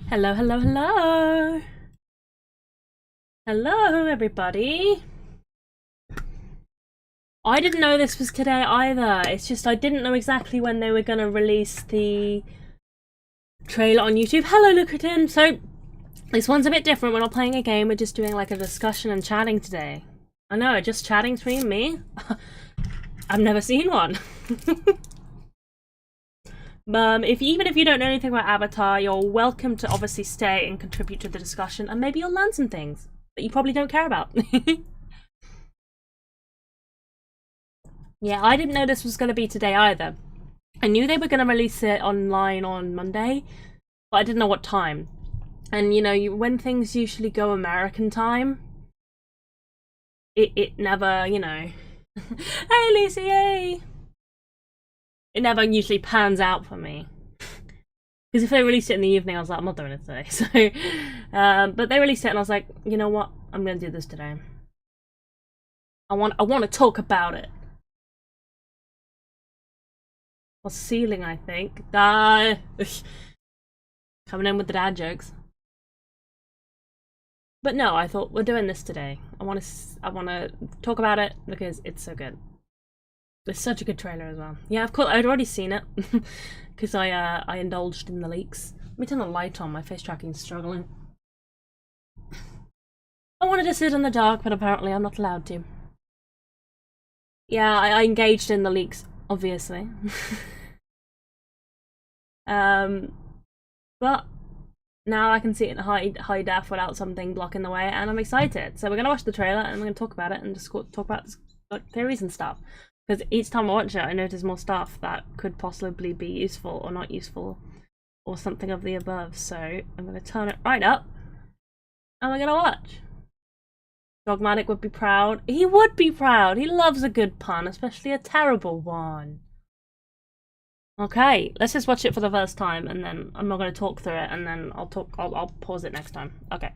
Hello, hello, hello! Hello, everybody! I didn't know this was today either. It's just I didn't know exactly when they were going to release the trailer on YouTube. Hello, Lucritin! So, this one's a bit different. We're not playing a game, we're just doing like a discussion and chatting today. I know, just chatting between me. I've never seen one. Even if you don't know anything about Avatar, you're welcome to obviously stay and contribute to the discussion, and maybe you'll learn some things that you probably don't care about. Yeah, I didn't know this was going to be today either. I knew they were going to release it online on Monday, but I didn't know what time. And you know, when things usually go American time, it never, you know. Hey, Lucy, hey! It never usually pans out for me. Because if they released it in the evening, I was like, I'm not doing it today. So, but they released it, and I was like, you know what? I'm going to do this today. I want to talk about it. Or ceiling, I think. Coming in with the dad jokes. But no, I thought we're doing this today. I want to talk about it because it's so good. It's such a good trailer as well. Yeah, of course, I'd already seen it because I indulged in the leaks. Let me turn the light on. My face tracking's struggling. I wanted to sit in the dark, but apparently I'm not allowed to. Yeah, I engaged in the leaks, obviously. But now I can see it in high def without something blocking the way, and I'm excited. So we're gonna watch the trailer and we're gonna talk about it and just talk about like theories and stuff. Because each time I watch it, I notice more stuff that could possibly be useful or not useful, or something of the above. So I'm gonna turn it right up, and we're gonna watch. Dogmatic would be proud. He would be proud. He loves a good pun, especially a terrible one. Okay, let's just watch it for the first time, and then I'm not going to talk through it, and then I'll pause it next time. Okay.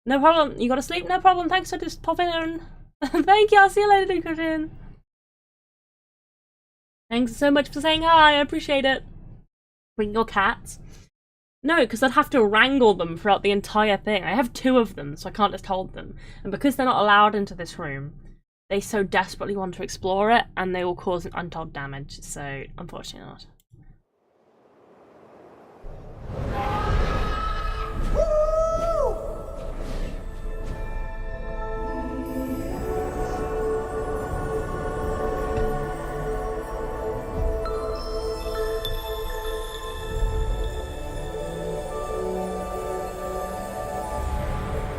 No problem. You got to sleep? No problem. Thanks for just popping in. Thank you. I'll see you later, Lucratin. Thanks so much for saying hi. I appreciate it. Bring your cats. No, because I'd have to wrangle them throughout the entire thing. I have 2 of them, so I can't just hold them. And because they're not allowed into this room, they so desperately want to explore it, and they will cause untold damage, so unfortunately not.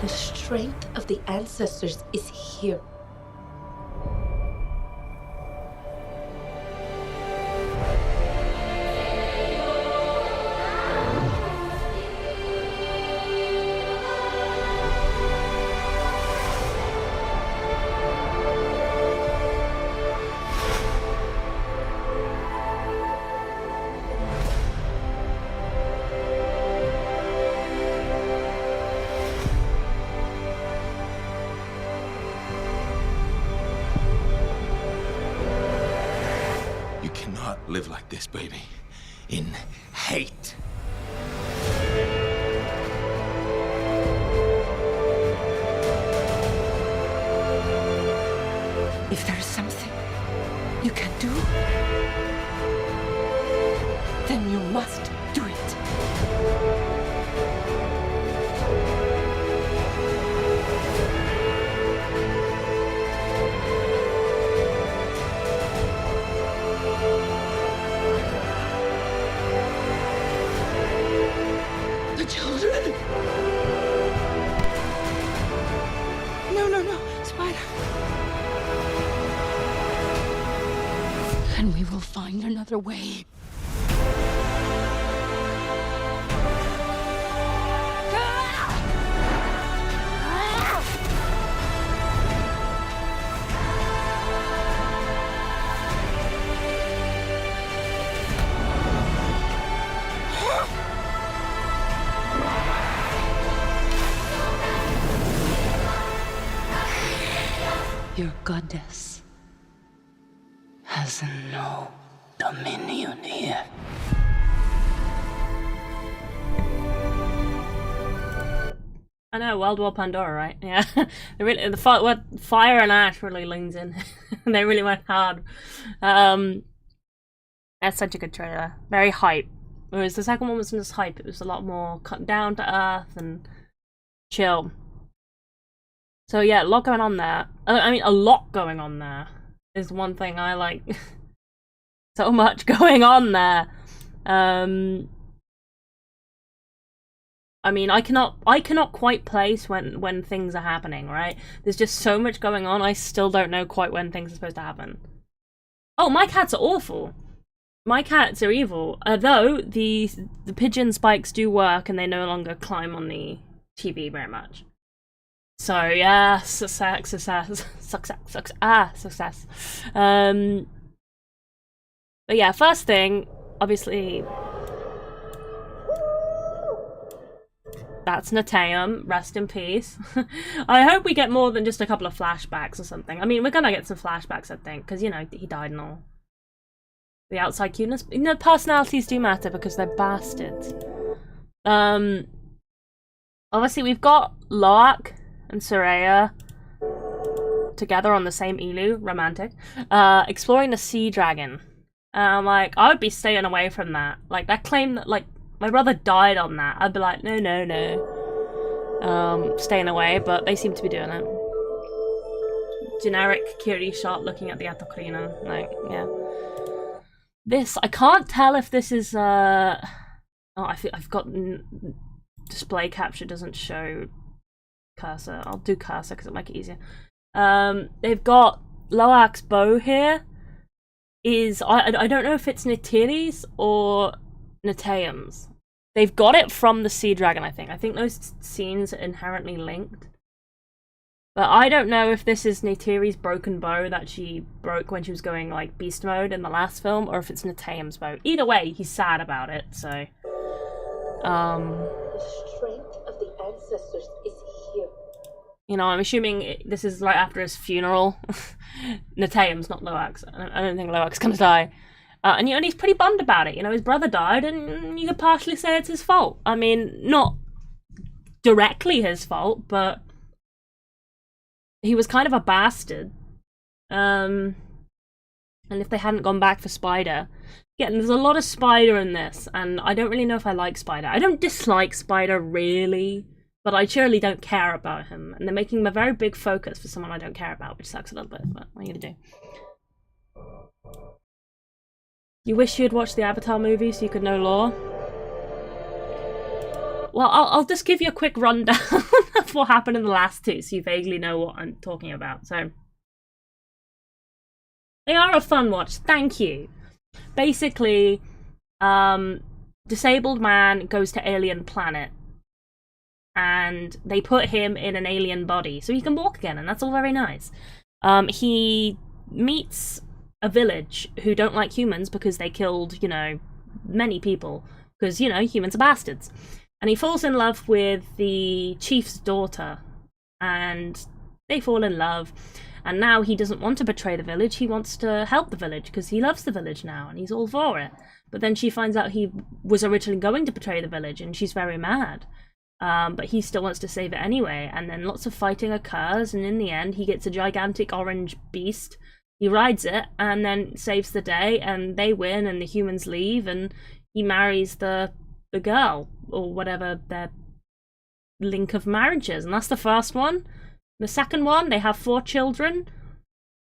The strength of the ancestors is here. Live like this, baby. In hate. If there is something you can do, then you must do it. The children! No, Spider. And we will find another way. Your goddess has no dominion here. I know, World War Pandora, right? Yeah. The fire and ash really leans in. They really went hard. That's such a good trailer. Very hype. Whereas the second one wasn't as hype. It was a lot more cut down to earth and chill. So yeah, a lot going on there. I mean, a lot going on there is one thing I like. So much going on there. I mean, I cannot quite place when things are happening, right? There's just so much going on. I still don't know quite when things are supposed to happen. Oh, my cats are awful. My cats are evil. Although the pigeon spikes do work and they no longer climb on the TV very much. So yeah, success. But yeah, first thing, obviously, that's Netaim. Rest in peace. I hope we get more than just a couple of flashbacks or something. I mean, we're gonna get some flashbacks, I think, because, you know, he died and all. The outside cuteness. You know, personalities do matter because they're bastards. Obviously, we've got Loak and Soraya together on the same Ilu, romantic, exploring the sea dragon. Like, I would be staying away from that. Like, that claim that, like, my brother died on that, I'd be like, no. Staying away, but they seem to be doing it. Generic Kiri shot looking at the Atokrina. Like, yeah. This, I can't tell if this is, oh, I've got display capture doesn't show cursor. I'll do cursor because it'll make it easier. They've got Loak's bow here. I don't know if it's Neytiri's or Netaim's. They've got it from the Sea Dragon, I think. I think those scenes are inherently linked. But I don't know if this is Neytiri's broken bow that she broke when she was going, like, beast mode in the last film, or if it's Netaim's bow. Either way, he's sad about it, so... The strength of the ancestors is here. You know, I'm assuming this is right after his funeral. Netaim's, not Loak's. I don't think Loak's gonna die. And, you know, and he's pretty bummed about it. You know, his brother died, and you could partially say it's his fault. I mean, not directly his fault, but... he was kind of a bastard. And if they hadn't gone back for Spider... yeah, and there's a lot of Spider in this, and I don't really know if I like Spider. I don't dislike Spider, really, but I surely don't care about him. And they're making him a very big focus for someone I don't care about, which sucks a little bit, but what are you gonna do? You wish you had watched the Avatar movie so you could know lore? Well, I'll just give you a quick rundown of what happened in the last two, so you vaguely know what I'm talking about. So, they are a fun watch, thank you. Basically, disabled man goes to alien planet, and they put him in an alien body, so he can walk again, and that's all very nice. He meets a village who don't like humans because they killed, you know, many people, because, you know, humans are bastards. And he falls in love with the chief's daughter, and they fall in love. And now he doesn't want to betray the village, he wants to help the village, because he loves the village now, and he's all for it. But then she finds out he was originally going to betray the village, and she's very mad. But he still wants to save it anyway, and then lots of fighting occurs, and in the end he gets a gigantic orange beast. He rides it, and then saves the day, and they win, and the humans leave, and he marries the girl, or whatever their link of marriage is, and that's the first one. The second one, they have 4 children.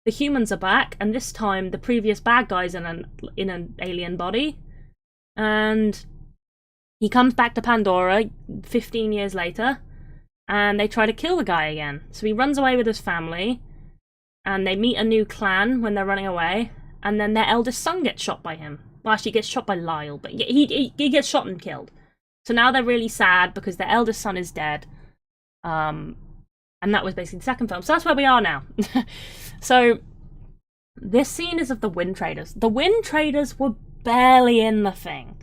The humans are back, and this time the previous bad guy's in an alien body, and he comes back to Pandora 15 years later, and they try to kill the guy again. So he runs away with his family, and they meet a new clan when they're running away, and then their eldest son gets shot by him. Well, actually, he gets shot by Lyle, but he gets shot and killed. So now they're really sad because their eldest son is dead. And that was basically the second film. So that's where we are now. So this scene is of the Wind Traders. The Wind Traders were barely in the thing.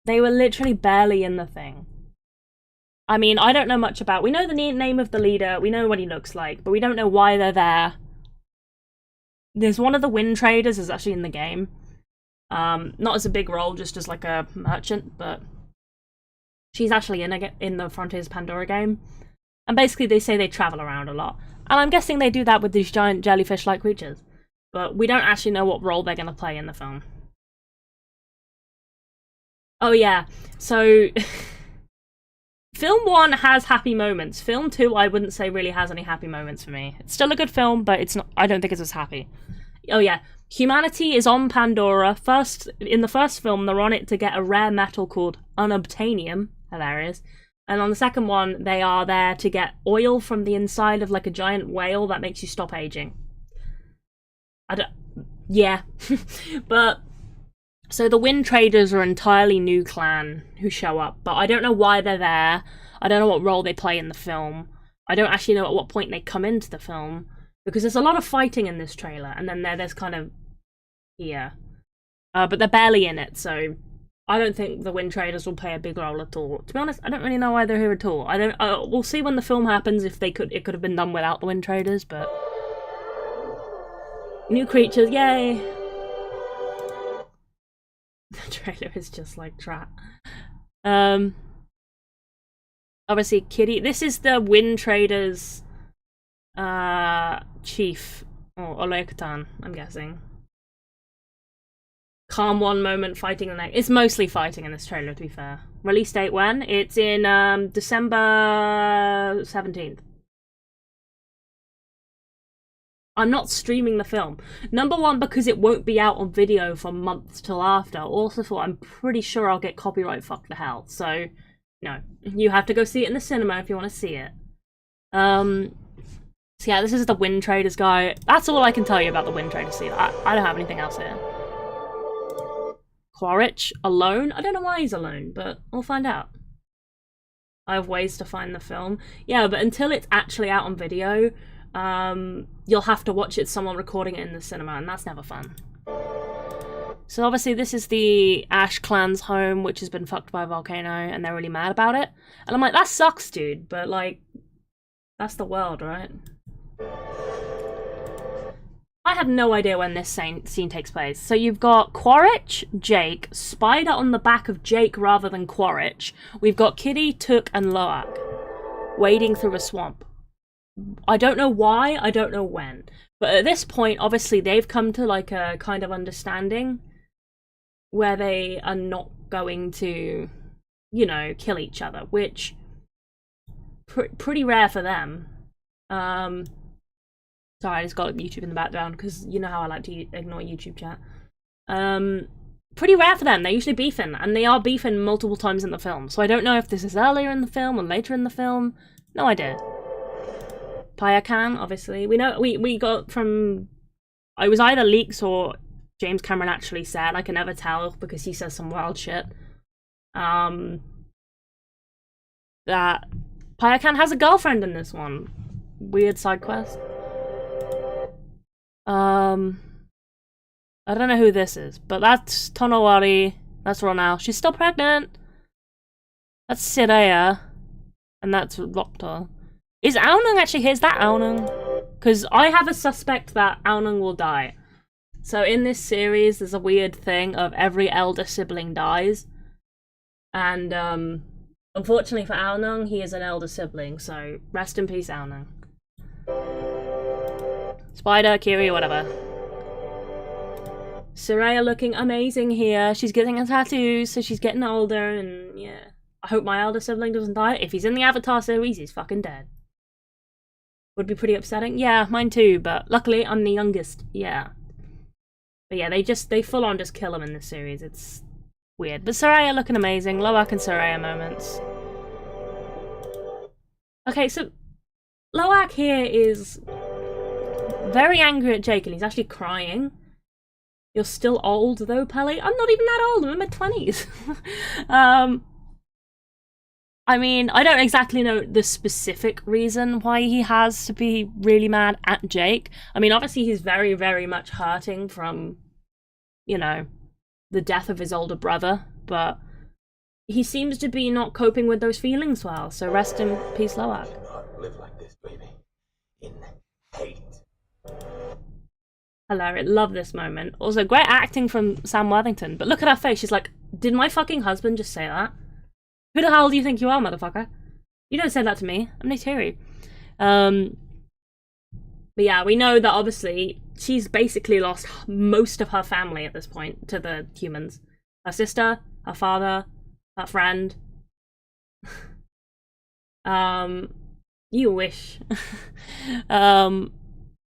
They were literally barely in the thing. I mean, I don't know much about... we know the name of the leader. We know what he looks like. But we don't know why they're there. There's one of the Wind Traders is actually in the game. Not as a big role, just as like a merchant, but She's actually in the Frontiers Pandora game. And basically they say they travel around a lot. And I'm guessing they do that with these giant jellyfish-like creatures. But we don't actually know what role they're going to play in the film. Oh yeah, so... Film 1 has happy moments. Film 2, I wouldn't say really has any happy moments for me. It's still a good film, but it's not. I don't think it's as happy. Oh yeah, humanity is on Pandora. In the first film, they're on it to get a rare metal called unobtainium. Hilarious. And on the second one, they are there to get oil from the inside of like a giant whale that makes you stop aging. Yeah. But... So the Wind Traders are an entirely new clan who show up, but I don't know why they're there. I don't know what role they play in the film. I don't actually know at what point they come into the film, because there's a lot of fighting in this trailer, and then there's kind of here. But they're barely in it, so I don't think the Wind Traders will play a big role at all. To be honest, I don't really know why they're here at all. We'll see when the film happens if it could have been done without the Wind Traders, but... New creatures, yay! The trailer is just like trap. Obviously Kitty. This is the Wind Traders chief, or Olektan, I'm guessing. Calm one moment, fighting the next. It's mostly fighting in this trailer, to be fair. Release date when? It's in December 17th. I'm not streaming the film. Number one, because it won't be out on video for months till after. Also, for I'm pretty sure I'll get copyright fucked to hell. So, no. You have to go see it in the cinema if you want to see it. So yeah, this is the Wind Traders guy. That's all I can tell you about the Wind Traders scene. I don't have anything else here. Quaritch, alone? I don't know why he's alone, but we'll find out. I have ways to find the film. Yeah, but until it's actually out on video... you'll have to watch it someone recording it in the cinema, and that's never fun. So obviously this is the Ash clan's home, which has been fucked by a volcano, and they're really mad about it. And I'm like, that sucks, dude, but like, that's the world, right? I have no idea when this scene takes place. So you've got Quaritch, Jake, Spider on the back of Jake rather than Quaritch. We've got Kitty, Took, and Loak wading through a swamp. I don't know why, I don't know when. But at this point, obviously, they've come to like a kind of understanding where they are not going to, you know, kill each other, which pretty rare for them. Sorry, I just got YouTube in the background because you know how I like to ignore YouTube chat. Pretty rare for them. They're usually beefing, and they are beefing multiple times in the film. So I don't know if this is earlier in the film or later in the film. No idea. Payakan, obviously. We know we got from... It was either leaks or James Cameron actually said. I can never tell because he says some wild shit. That Payakan has a girlfriend in this one. Weird side quest. I don't know who this is, but that's Tonowari. That's Ronal. She's still pregnant. That's Siraya. And that's Rokta. Is Aonung actually here? Is that Aonung? Because I have a suspect that Aonung will die. So in this series, there's a weird thing of every elder sibling dies. And unfortunately for Aonung, he is an elder sibling. So rest in peace, Aonung. Spider, Kiri, whatever. Soraya looking amazing here. She's getting a tattoo, so she's getting older, and yeah. I hope my elder sibling doesn't die. If he's in the Avatar series, he's fucking dead. Would be pretty upsetting. Yeah, mine too, but luckily I'm the youngest. Yeah. But yeah, they full on just kill him in this series. It's weird. But Soraya looking amazing. Loak and Soraya moments. Okay, so Loak here is very angry at Jake, and he's actually crying. You're still old though, Peli. I'm not even that old. I'm in my 20s. I mean, I don't exactly know the specific reason why he has to be really mad at Jake. I mean, obviously he's very, very much hurting from, you know, the death of his older brother, but he seems to be not coping with those feelings well, so rest in peace, Loak. Cannot live like this, baby. In hate. Hilarious. Love this moment. Also, great acting from Sam Worthington, but look at her face. She's like, did my fucking husband just say that? Who the hell do you think you are, motherfucker? You don't say that to me. I'm Neytiri. But yeah, we know that obviously she's basically lost most of her family at this point to the humans. Her sister, her father, her friend. You wish. And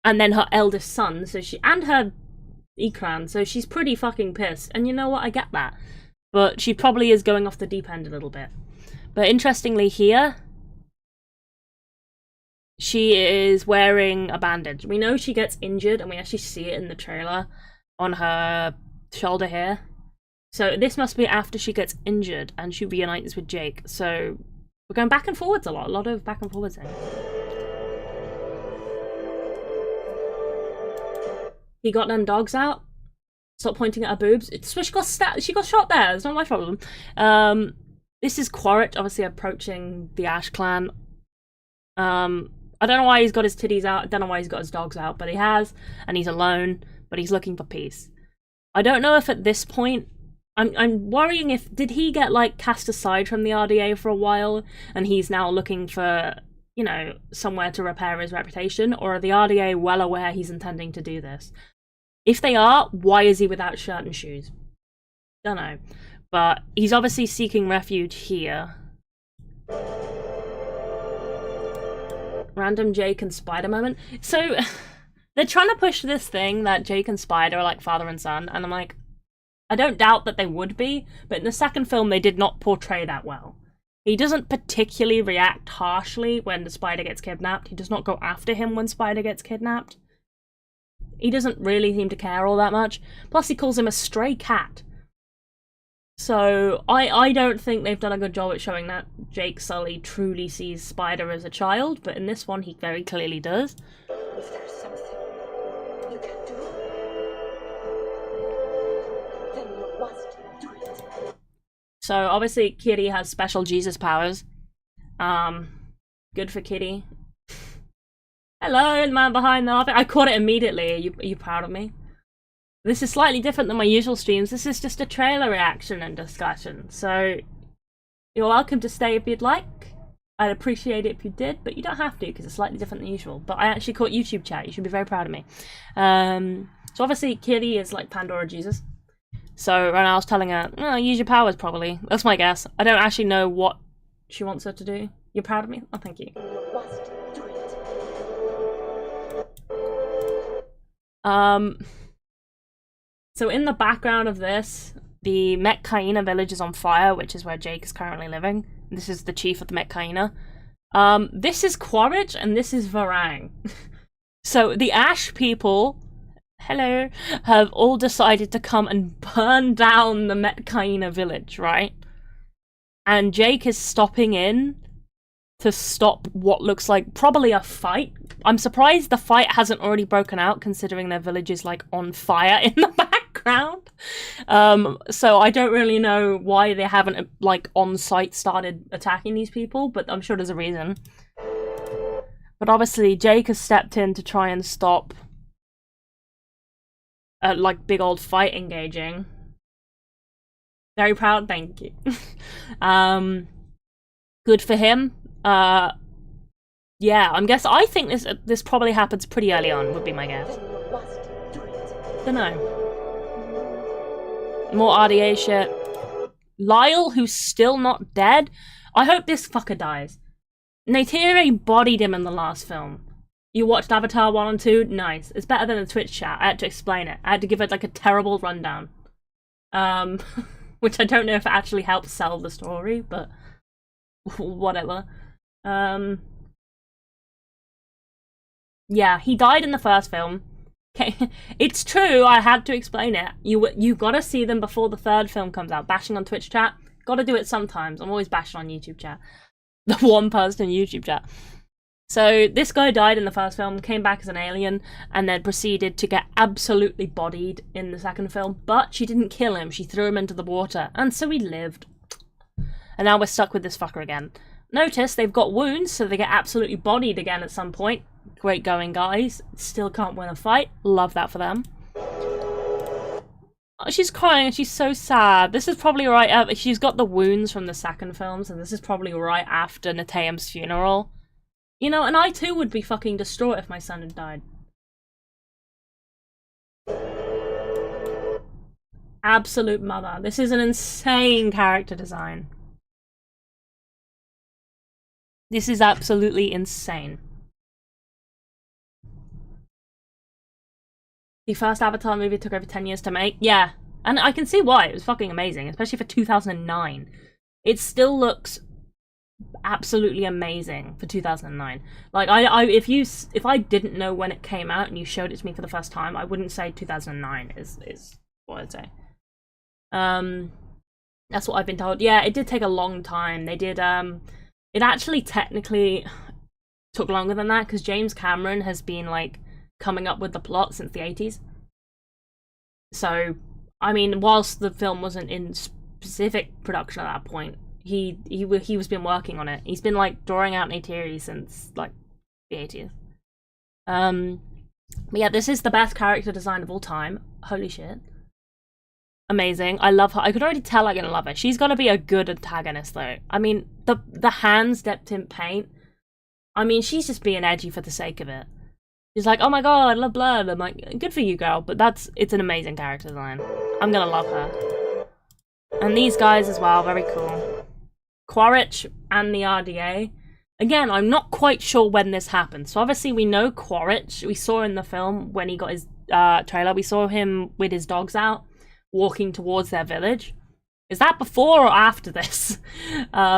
then her eldest son, so and her Ikran, so she's pretty fucking pissed. And you know what, I get that. But she probably is going off the deep end a little bit. But interestingly here, she is wearing a bandage. We know she gets injured, and we actually see it in the trailer on her shoulder here. So this must be after she gets injured and she reunites with Jake. So we're going back and forwards a lot of back and forwards here. He got them dogs out. Stop pointing at her boobs. It's she got she got shot there. It's not my problem. This is Quaritch, obviously approaching the Ash clan. I don't know why he's got his titties out. I don't know why he's got his dogs out, but he has, and he's alone. But he's looking for peace. I don't know if at this point, I'm worrying if did he get like cast aside from the RDA for a while, and he's now looking for, you know, somewhere to repair his reputation, or are the RDA well aware he's intending to do this? If they are, why is he without shirt and shoes? Don't know. But he's obviously seeking refuge here. Random Jake and Spider moment. So, they're trying to push this thing that Jake and Spider are like father and son, and I'm like, I don't doubt that they would be, but in the second film they did not portray that well. He doesn't particularly react harshly when the Spider gets kidnapped. He does not go after him when Spider gets kidnapped. He doesn't really seem to care all that much. Plus he calls him a stray cat. So I don't think they've done a good job at showing that Jake Sully truly sees Spider as a child, but in this one he very clearly does. If there's something you can do, then you must do it. So obviously Kitty has special Jesus powers. Good for Kitty. Hello, the man behind the office. I caught it immediately. Are you proud of me? This is slightly different than my usual streams. This is just a trailer reaction and discussion. So you're welcome to stay if you'd like. I'd appreciate it if you did, but you don't have to because it's slightly different than usual. But I actually caught YouTube chat. You should be very proud of me. So obviously Kitty is like Pandora Jesus. So right now I was telling her, oh, use your powers probably. That's my guess. I don't actually know what she wants her to do. You're proud of me? Oh, thank you. You must do it. So in the background of this, the Metkayina village is on fire, which is where Jake is currently living. This is the chief of the Metkayina. This is Quaritch, and this is Varang. So the Ash people, hello, have all decided to come and burn down the Metkayina village, right? And Jake is stopping in to stop what looks like probably a fight. I'm surprised the fight hasn't already broken out, considering their village is like on fire in the background. So I don't really know why they haven't like on site started attacking these people, but I'm sure there's a reason. But obviously Jake has stepped in to try and stop a like big old fight engaging. Very proud, thank you. Good for him. Yeah, I think this probably happens pretty early on, would be my guess. Then you must do it. Dunno. More RDA shit. Lyle, who's still not dead. I hope this fucker dies. Neytiri bodied him in the last film. You watched Avatar 1 and 2? Nice. It's better than a Twitch chat. I had to explain it. I had to give it like a terrible rundown. Which I don't know if it actually helps sell the story, but whatever. Yeah, he died in the first film. Okay, it's true, I had to explain it. You gotta see them before the third film comes out. Bashing on Twitch chat. Gotta do it sometimes. I'm always bashing on YouTube chat. The one person YouTube chat. So this guy died in the first film, came back as an alien, and then proceeded to get absolutely bodied in the second film. But she didn't kill him, she threw him into the water, and so he lived. And now we're stuck with this fucker again. Notice they've got wounds, so they get absolutely bodied again at some point. Great going, guys. Still can't win a fight. Love that for them. Oh, she's crying and she's so sad. This is probably right. She's got the wounds from the second film, so this is probably right after Neteyam's funeral. You know, and I too would be fucking distraught if my son had died. Absolute mother. This is an insane character design. This is absolutely insane. The first Avatar movie took over 10 years to make. Yeah, and I can see why. It was fucking amazing, especially for 2009. It still looks absolutely amazing for 2009. Like, if I didn't know when it came out and you showed it to me for the first time, I wouldn't say 2009 is what I'd say. That's what I've been told. Yeah, it did take a long time. They did, it actually technically took longer than that because James Cameron has been, like, coming up with the plot since the 80s. So, I mean, whilst the film wasn't in specific production at that point, he was been working on it. He's been, like, drawing out Neytiri since, like, the 80s. But yeah, this is the best character design of all time. Holy shit. Amazing. I love her. I could already tell I'm gonna love her. She's gonna be a good antagonist, though. I mean, the hands dipped in paint. I mean, she's just being edgy for the sake of it. She's like, oh my god, I love blood. I'm like, good for you, girl. But it's an amazing character design. I'm gonna love her. And these guys as well, very cool. Quaritch and the RDA. Again, I'm not quite sure when this happened. So obviously we know Quaritch. We saw in the film when he got his trailer. We saw him with his dogs out, walking towards their village. Is that before or after this?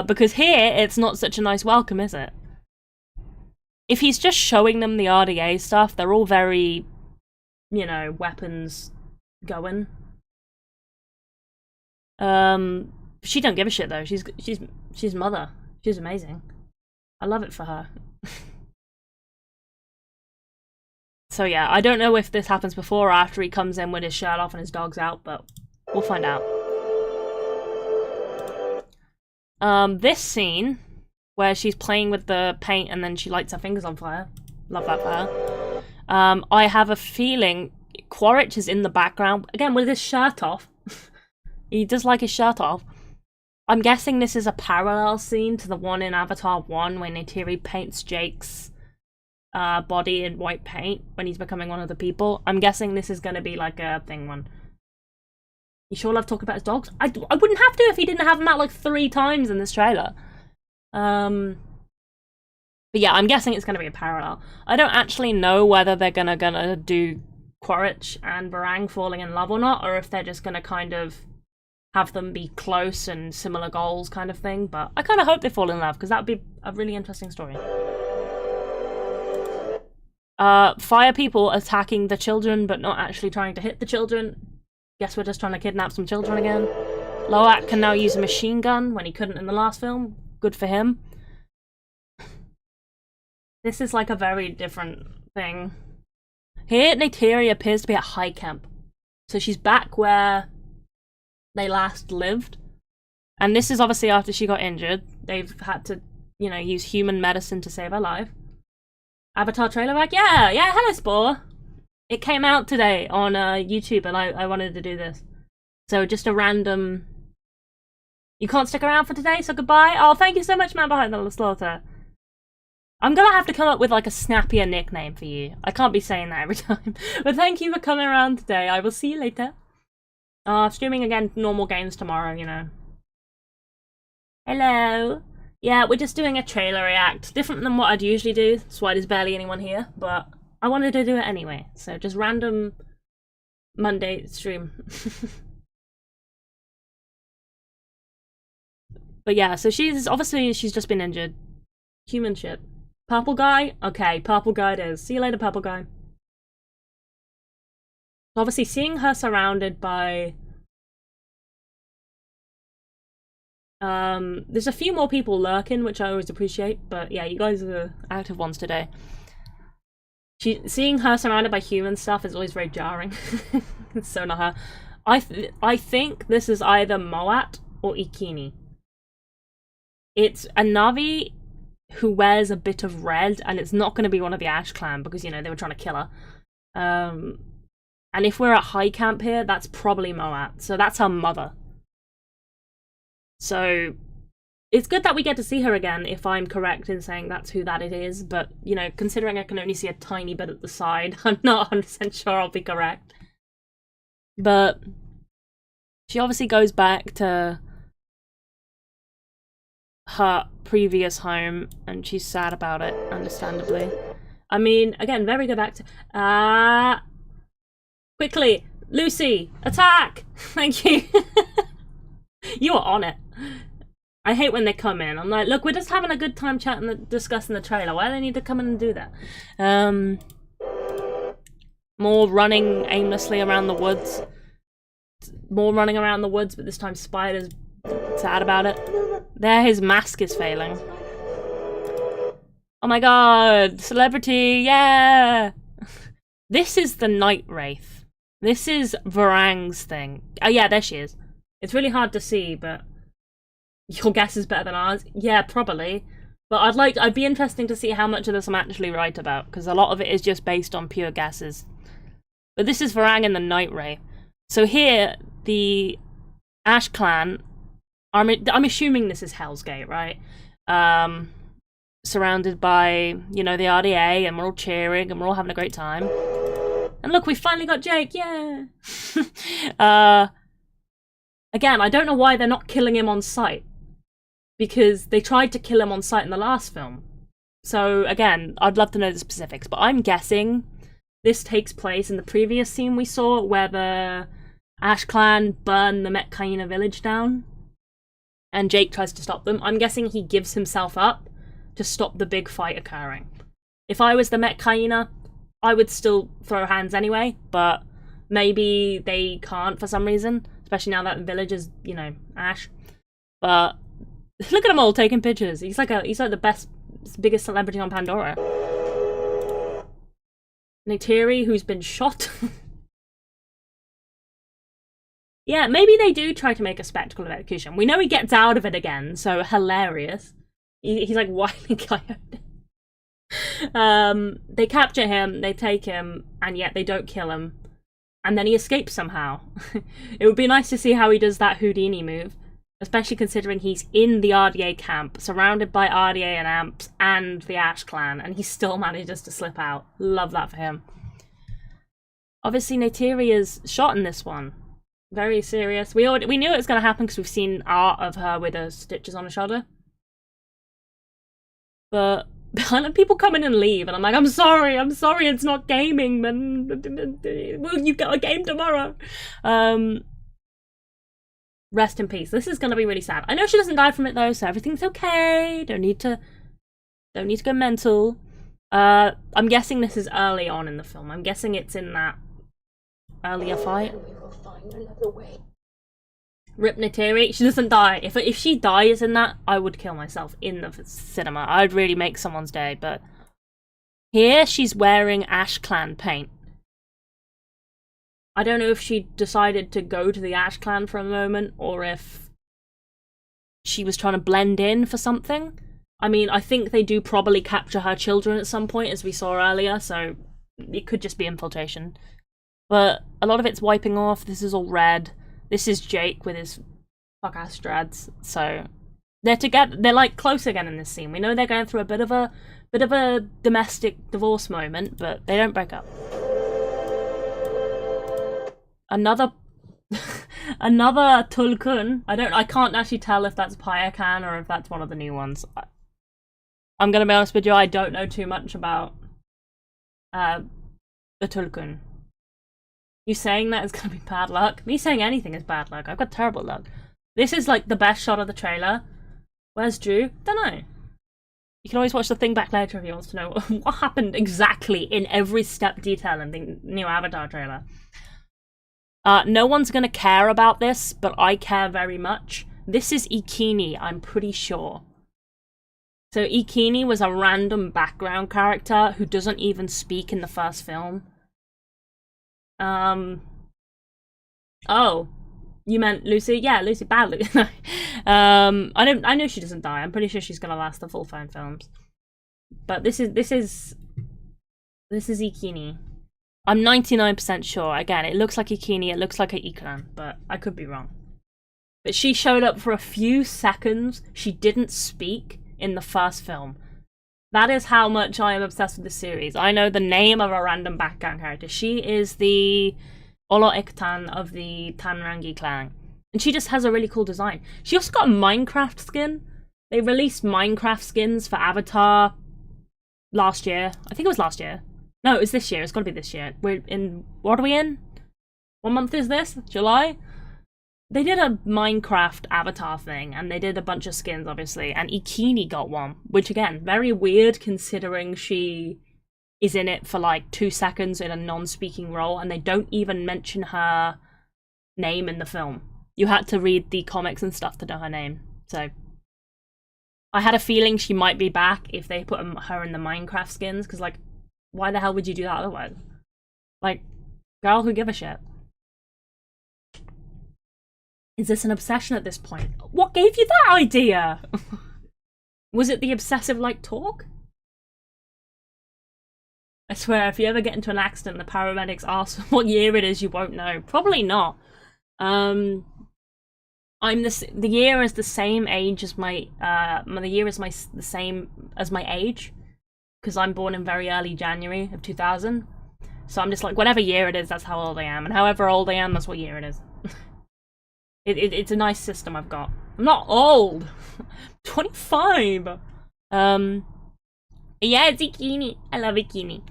Because here, it's not such a nice welcome, is it? If he's just showing them the RDA stuff, they're all very, you know, weapons going. She don't give a shit though. She's mother. She's amazing. I love it for her. So yeah, I don't know if this happens before or after he comes in with his shirt off and his dog's out, but we'll find out. This scene where she's playing with the paint and then she lights her fingers on fire. Love that for her. I have a feeling Quaritch is in the background, again with his shirt off. He does like his shirt off. I'm guessing this is a parallel scene to the one in Avatar 1 when Neytiri paints Jake's body in white paint when he's becoming one of the people. I'm guessing this is going to be like a thing one. You sure love talking about his dogs? I wouldn't have to if he didn't have them out like 3 times in this trailer. But yeah, I'm guessing it's going to be a parallel. I don't actually know whether they're gonna do Quaritch and Barang falling in love or not, or if they're just gonna kind of have them be close and similar goals kind of thing. But I kind of hope they fall in love because that would be a really interesting story. Fire people attacking the children but not actually trying to hit the children. Guess we're just trying to kidnap some children again. Loak can now use a machine gun when he couldn't in the last film. Good for him. This is like a very different thing. Here, Neytiri appears to be at High Camp. So she's back where they last lived. And this is obviously after she got injured. They've had to, you know, use human medicine to save her life. Avatar trailer back? Yeah, hello Spore. It came out today on YouTube and I wanted to do this. So just a random... You can't stick around for today, so goodbye. Oh, thank you so much, man behind the slaughter. I'm gonna have to come up with like a snappier nickname for you. I can't be saying that every time. But thank you for coming around today. I will see you later. Streaming again, normal games tomorrow, you know. Hello. Yeah, we're just doing a trailer react. Different than what I'd usually do. That's why there's barely anyone here. But I wanted to do it anyway. So just random Monday stream. But yeah, so she's just been injured. Human shit. Purple guy? Okay, purple guy it is. See you later, purple guy. Obviously, seeing her surrounded by... there's a few more people lurking, which I always appreciate, but yeah, you guys are active ones today. Seeing her surrounded by human stuff is always very jarring. It's so not her. I think this is either Moat or Ikini. It's a Na'vi who wears a bit of red, and it's not going to be one of the Ash clan because, you know, they were trying to kill her. And if we're at high camp here, that's probably Moat. So that's her mother. So it's good that we get to see her again, if I'm correct in saying that's who that it is. But, you know, considering I can only see a tiny bit at the side, I'm not 100% sure I'll be correct. But she obviously goes back to her previous home, and she's sad about it, understandably. I mean, again, very good actor. Quickly, Lucy, attack! Thank you. You are on it. I hate when they come in. I'm like, look, we're just having a good time chatting and discussing the trailer. Why do they need to come in and do that? More running aimlessly around the woods. More running around the woods, but this time Spider's sad about it. There, his mask is failing. Oh my god, celebrity, yeah! This is the Night Wraith. This is Varang's thing. Oh yeah, there she is. It's really hard to see, but your guess is better than ours. Yeah, probably. But I'd be interesting to see how much of this I'm actually right about, because a lot of it is just based on pure guesses. But this is Varang and the Night Wraith. So here, the Ash Clan, I'm assuming this is Hell's Gate, right? Surrounded by, you know, the RDA, and we're all cheering, and we're all having a great time. And look, we finally got Jake, yeah! Again, I don't know why they're not killing him on sight. Because they tried to kill him on sight in the last film. So, again, I'd love to know the specifics, but I'm guessing this takes place in the previous scene we saw, where the Ash Clan burned the Metkayina village down, and Jake tries to stop them. I'm guessing he gives himself up to stop the big fight occurring. If I was the Metkayina, I would still throw hands anyway, but maybe they can't for some reason, especially now that the village is, you know, Ash. But look at them all taking pictures. He's like the biggest celebrity on Pandora. Neytiri, who's been shot. Yeah, maybe they do try to make a spectacle of execution. We know he gets out of it again, so hilarious. He's like Wile Coyote. They capture him, they take him, and yet they don't kill him. And then he escapes somehow. It would be nice to see how he does that Houdini move. Especially considering he's in the RDA camp, surrounded by RDA and AMPs and the Ash Clan, and he still manages to slip out. Love that for him. Obviously, Neytiri is shot in this one. Very serious. We knew it was going to happen because we've seen art of her with her stitches on her shoulder. But people come in and leave, and I'm like, I'm sorry, it's not gaming, man. Well, you got a game tomorrow. Rest in peace. This is going to be really sad. I know she doesn't die from it though, so everything's okay. Don't need to go mental. I'm guessing this is early on in the film. I'm guessing it's in that earlier fight. We will find another way. Rip Neytiri. She doesn't die. If she dies in that, I would kill myself in the cinema. I'd really make someone's day. But here, she's wearing Ash Clan paint. I don't know if she decided to go to the Ash Clan for a moment, or if she was trying to blend in for something. I mean, I think they do probably capture her children at some point, as we saw earlier, so it could just be infiltration. But a lot of it's wiping off. This is all red. This is Jake with his fuck-ass dreads. So they're together. They're like close again in this scene. We know they're going through a bit of a domestic divorce moment, but they don't break up. Another Tulkun. I can't actually tell if that's Payakan or if that's one of the new ones. I'm gonna be honest with you, I don't know too much about the Tulkun. You saying that is gonna be bad luck? Me saying anything is bad luck. I've got terrible luck. This is like the best shot of the trailer. Where's Drew? Don't know. You can always watch the thing back later if you want to know what happened exactly in every step detail in the new Avatar trailer. No one's gonna care about this, but I care very much. This is Ikini, I'm pretty sure. So Ikini was a random background character who doesn't even speak in the first film. Oh, you meant Lucy? Yeah, Lucy, bad Lucy. I know she doesn't die. I'm pretty sure she's gonna last the full 5 films. But this is Ikini. I'm 99% sure. Again, it looks like Ikini, it looks like a Ikran, but I could be wrong. But she showed up for a few seconds. She didn't speak in the first film. That is how much I am obsessed with this series. I know the name of a random background character. She is the Olo Ektan of the Tanrangi clan. And she just has a really cool design. She also got a Minecraft skin. They released Minecraft skins for Avatar last year. I think it was last year. No, it was this year. It's got to be this year. We're in... What are we in? What month is this? July? They did a Minecraft Avatar thing, and they did a bunch of skins, obviously, and Ikini got one, which, again, very weird considering she is in it for, like, 2 seconds in a non-speaking role, and they don't even mention her name in the film. You had to read the comics and stuff to know her name, so... I had a feeling she might be back if they put her in the Minecraft skins, because, like, why the hell would you do that otherwise? Like, girl, who give a shit? Is this an obsession at this point? What gave you that idea? Was it the obsessive, like, talk? I swear, if you ever get into an accident and the paramedics ask what year it is, you won't know. Probably not. The year is the same age as my, the year is the same as my age. Because I'm born in very early January of 2000. So I'm just like, whatever year it is, that's how old I am. And however old I am, that's what year it is. It's a nice system I've got. I'm not old. 25. Yeah, it's Ikini. I love Ikini.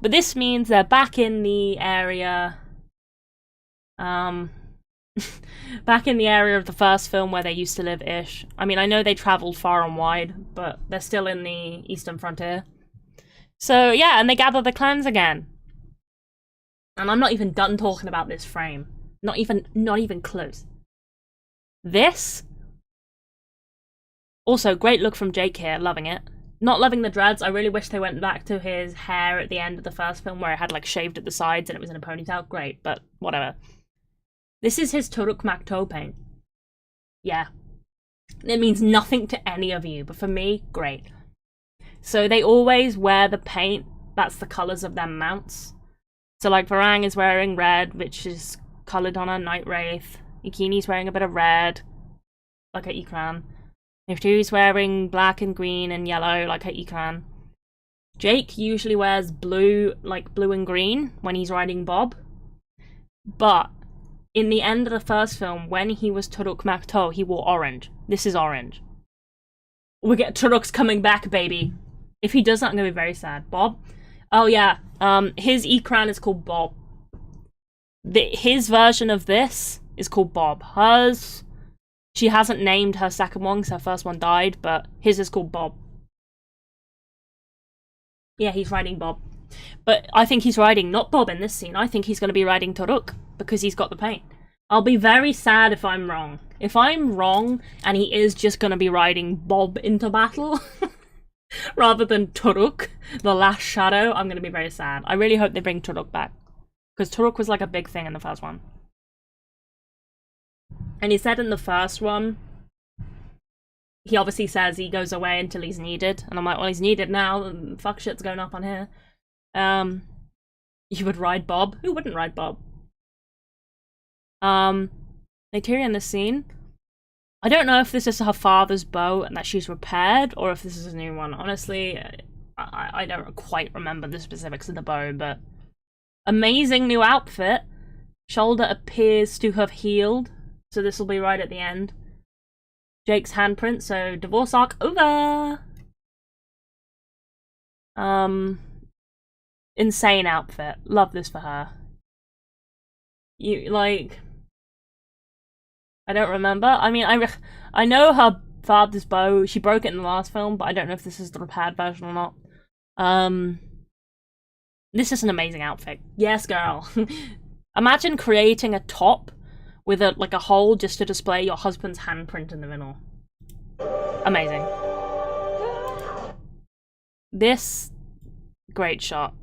But this means they're back in the area. Back in the area of the first film where they used to live-ish. I mean, I know they travelled far and wide, but they're still in the Eastern Frontier. So, yeah, and they gather the clans again. And I'm not even done talking about this frame. Not even close. This? Also, great look from Jake here, loving it. Not loving the dreads. I really wish they went back to his hair at the end of the first film where it had, like, shaved at the sides and it was in a ponytail. Great, but whatever. This is his Turuk Makto paint. Yeah. It means nothing to any of you, but for me, great. So they always wear the paint, that's the colours of their mounts. So like Varang is wearing red, which is coloured on a Night Wraith. Ikini's wearing a bit of red, like a Ikran. Niftu's wearing black and green and yellow, like a Ikran. Jake usually wears blue, like blue and green, when he's riding Bob. But in the end of the first film, when he was Turuk Makto, he wore orange. This is orange. We get Turuk's coming back, baby. If he does that, I'm gonna be very sad. Bob? Oh yeah, his Ikran is called Bob. His version of this is called Bob. Hers, she hasn't named her second one because her first one died, but his is called Bob. Yeah, he's riding Bob. But I think he's riding not Bob in this scene. I think he's gonna be riding Turuk because he's got the paint. I'll be very sad if I'm wrong. If I'm wrong and he is just gonna be riding Bob into battle rather than Turuk, the last shadow, I'm gonna be very sad. I really hope they bring Turuk back. Because Turuk was like a big thing in the first one. And he said in the first one, he obviously says he goes away until he's needed. And I'm like, well, he's needed now. Fuck shit's going up on here. You would ride Bob? Who wouldn't ride Bob? Neytiri in this scene. I don't know if this is her father's bow and that she's repaired, or if this is a new one. Honestly, I don't quite remember the specifics of the bow, but amazing new outfit. Shoulder appears to have healed, so this will be right at the end. Jake's handprint, so divorce arc over. Insane outfit. Love this for her. You, like... I don't remember. I mean, I know her father's bow. She broke it in the last film, but I don't know if this is the repaired version or not. This is an amazing outfit. Yes, girl. Imagine creating a top with a hole just to display your husband's handprint in the middle. Amazing. This, great shot.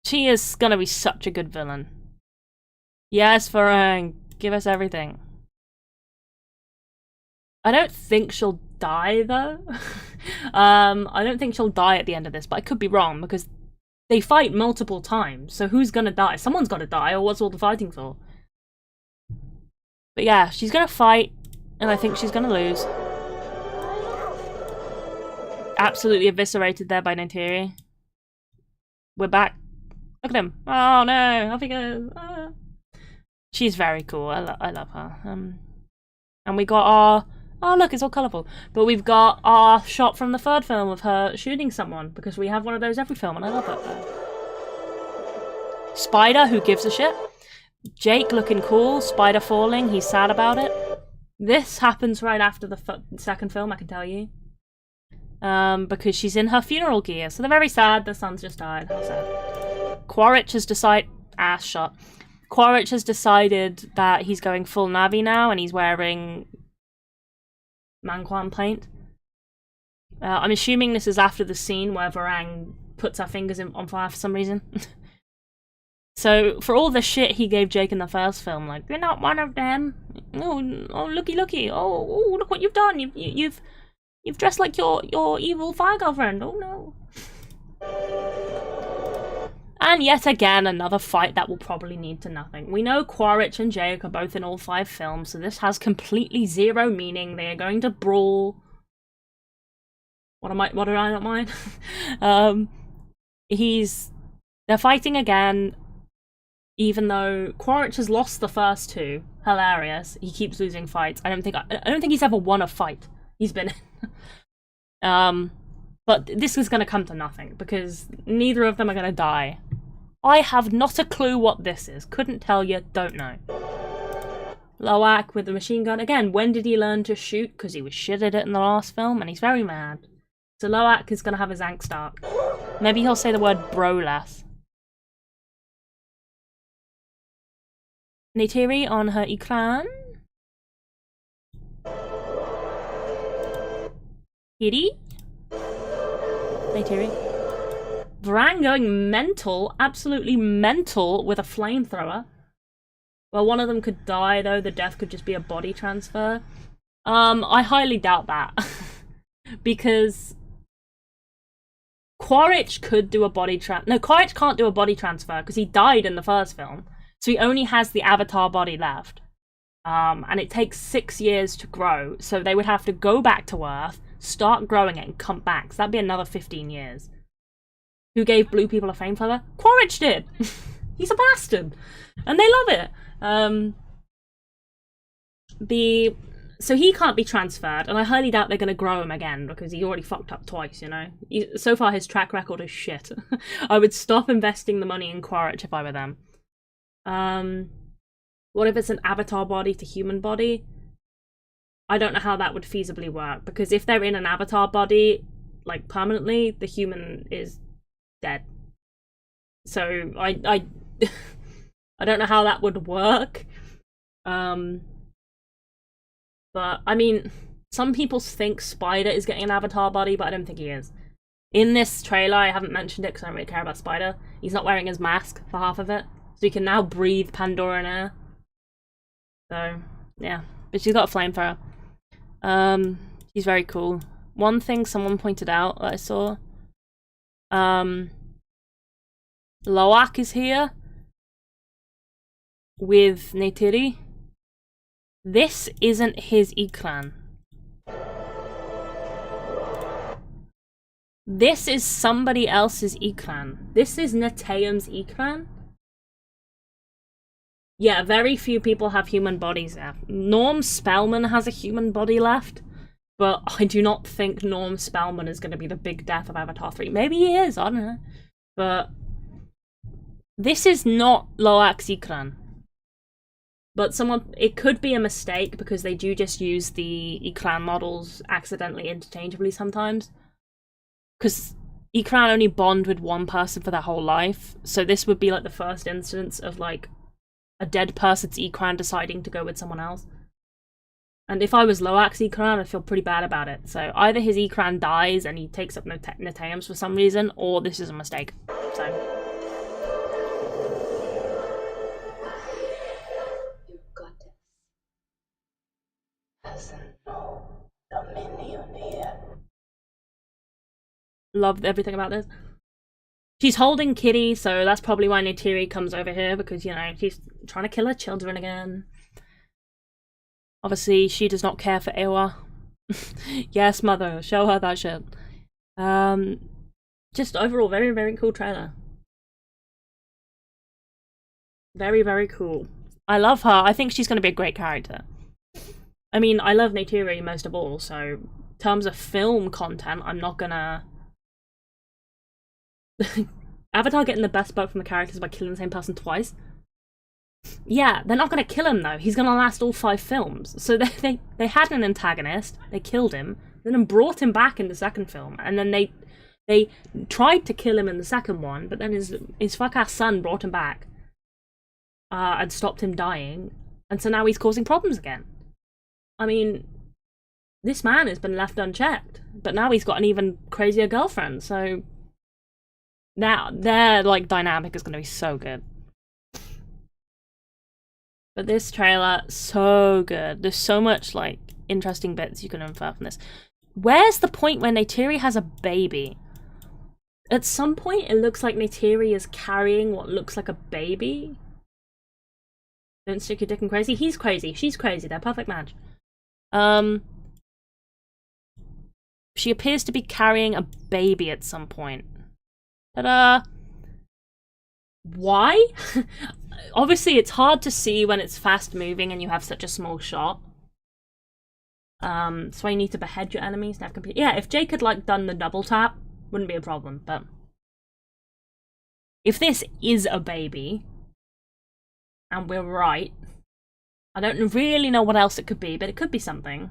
She is gonna be such a good villain. Yes, Varang, give us everything. I don't think she'll die, though. I don't think she'll die at the end of this, but I could be wrong, because they fight multiple times, so who's gonna die? Someone's gotta die, or what's all the fighting for? But yeah, she's gonna fight, and I think she's gonna lose. Absolutely eviscerated there by Neytiri. We're back. Look at him. Oh no, off he goes. Ah. She's very cool. I love her. And we got our... Oh look, it's all colourful. But we've got our shot from the third film of her shooting someone, because we have one of those every film, and I love that. Spider, who gives a shit? Jake looking cool, Spider falling, he's sad about it. This happens right after the second film, I can tell you. Because she's in her funeral gear, so they're very sad. Their son's just died. How sad. Quaritch has decided... Ass shot. Quaritch has decided that he's going full Navi now, and he's wearing Manquan paint. I'm assuming this is after the scene where Varang puts her fingers on fire for some reason. So, for all the shit he gave Jake in the first film, like, you're not one of them. Oh, looky. Oh, look what you've done. You've dressed like your evil fire girlfriend. Oh no. And yet again, another fight that will probably lead to nothing. We know Quaritch and Jake are both in all 5 films, so this has completely zero meaning. They are going to brawl. What did I not mind? They're fighting again, even though Quaritch has lost the first 2. Hilarious. He keeps losing fights. I don't think he's ever won a fight. He's been but this is going to come to nothing, because neither of them are going to die. I have not a clue what this is. Couldn't tell you, don't know. Loak with the machine gun. Again, when did he learn to shoot? Because he was shit at it in the last film, and he's very mad. So Loak is going to have his angst arc. Maybe he'll say the word bro less. Neytiri on her ecran. Kitty? Neytiri. Varang going mental, absolutely mental, with a flamethrower. Well, one of them could die, though. The death could just be a body transfer. I highly doubt that. Because Quaritch could do a body transfer. No, Quaritch can't do a body transfer, because he died in the first film. So he only has the avatar body left. And it takes 6 years to grow, so they would have to go back to Earth, start growing it, and come back. So that'd be another 15 years. Who gave blue people a flamethrower? Quaritch did! He's a bastard! And they love it. So he can't be transferred, and I highly doubt they're going to grow him again, because he already fucked up twice, you know? So far his track record is shit. I would stop investing the money in Quaritch if I were them. What if it's an avatar body to human body? I don't know how that would feasibly work, because if they're in an avatar body, like, permanently, the human is dead. So, I don't know how that would work. But, I mean, some people think Spider is getting an avatar body, but I don't think he is. In this trailer, I haven't mentioned it because I don't really care about Spider. He's not wearing his mask for half of it. So he can now breathe Pandoran air. So, yeah. But she's got a flamethrower. She's very cool. One thing someone pointed out that I saw. Loak is here. With Neytiri. This isn't his E-clan. This is somebody else's E-clan. This is Neteyam's E-clan. Yeah, very few people have human bodies left. Norm Spellman has a human body left, but I do not think Norm Spellman is going to be the big death of Avatar 3. Maybe he is, I don't know. But this is not Loak's E-clan. But it could be a mistake, because they do just use the E-clan models accidentally interchangeably sometimes. Because E-clan only bond with one person for their whole life, so this would be like the first instance of like a dead person's E-clan deciding to go with someone else. And if I was Loak's E-clan, I'd feel pretty bad about it. So either his E-clan dies and he takes up Neteyam's for some reason, or this is a mistake. So Your goddess has no dominion here. loved everything about this. She's holding Kitty, so that's probably why Neytiri comes over here, because, you know, she's trying to kill her children again. Obviously, she does not care for Eywa. Yes, mother, show her that shit. Just overall, very, very cool trailer. Very, very cool. I love her. I think she's going to be a great character. I mean, I love Neytiri most of all, so in terms of film content, I'm not gonna... Avatar getting the best boat from the characters by killing the same person twice? Yeah, they're not gonna kill him though. He's gonna last all 5 films. So they had an antagonist, they killed him, then brought him back in the second film, and then they tried to kill him in the second one, but then his fuck-ass son brought him back and stopped him dying, and so now he's causing problems again. I mean, this man has been left unchecked, but now he's got an even crazier girlfriend, so now their, like, dynamic is going to be so good. But this trailer, so good. There's so much, like, interesting bits you can infer from this. Where's the point when Neytiri has a baby? At some point, it looks like Neytiri is carrying what looks like a baby. Don't stick your dick in crazy. He's crazy. She's crazy. They're a perfect match. She appears to be carrying a baby at some point. Ta-da! Why? Obviously, it's hard to see when it's fast moving and you have such a small shot. So you need to behead your enemies to have complete. Yeah, if Jake had, like, done the double tap, wouldn't be a problem, but if this is a baby, and we're right, I don't really know what else it could be, but it could be something.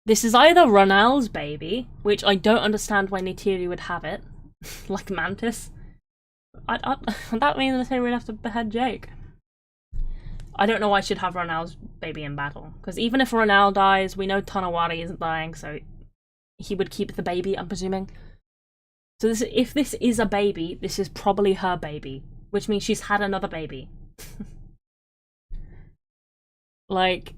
This is either Ronal's baby, which I don't understand why Neytiri would have it, like Mantis. That means they would have to behead Jake. I don't know why I should have Ronal's baby in battle, because even if Ronal dies, we know Tonawari isn't dying, so he would keep the baby, I'm presuming. So if this is a baby, this is probably her baby, which means she's had another baby. Like,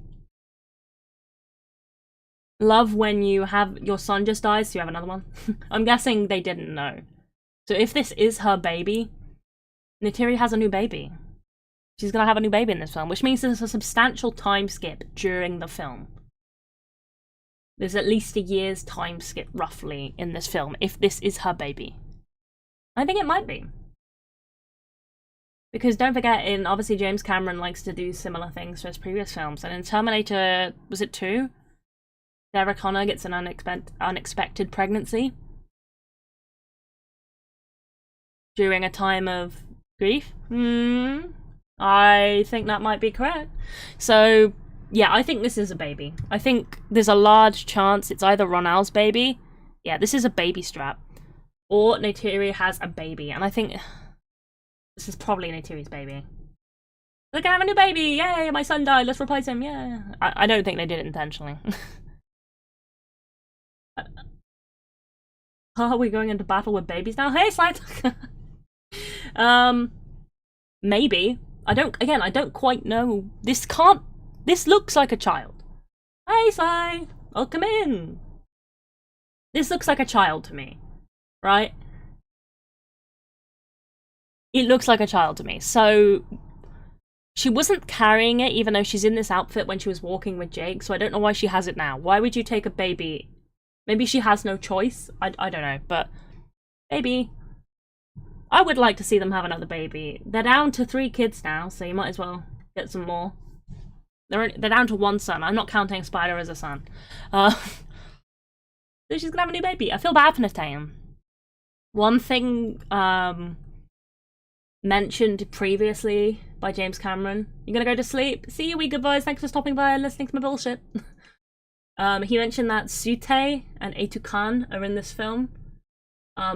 love when you have your son just dies, so you have another one. I'm guessing they didn't know. So if this is her baby, Neytiri has a new baby. She's gonna have a new baby in this film, which means there's a substantial time skip during the film. There's at least a year's time skip, roughly, in this film, if this is her baby. I think it might be. Because don't forget, obviously James Cameron likes to do similar things to his previous films, and in Terminator, was it 2? Sarah Connor gets an unexpected pregnancy during a time of grief. I think that might be correct. So, yeah, I think this is a baby. I think there's a large chance it's either Ronal's baby. Yeah, this is a baby strap. Or Neytiri has a baby, and I think this is probably Neytiri's baby. Look, I have a new baby! Yay, my son died, let's replace him, yeah. I don't think they did it intentionally. Are we going into battle with babies now? Hey, Slide! Maybe. I don't quite know. This looks like a child. Hey, Sly! Welcome in! This looks like a child to me. Right? It looks like a child to me. So, she wasn't carrying it even though she's in this outfit when she was walking with Jake, so I don't know why she has it now. Why would you take a baby? Maybe she has no choice? I don't know, but baby. I would like to see them have another baby. They're down to 3 kids now, so you might as well get some more. They're down to 1 son. I'm not counting Spider as a son. So she's gonna have a new baby. I feel bad for Nathan. One thing mentioned previously by James Cameron. You're gonna go to sleep? See you, wee good boys. Thanks for stopping by and listening to my bullshit. He mentioned that Sute and Etukan are in this film.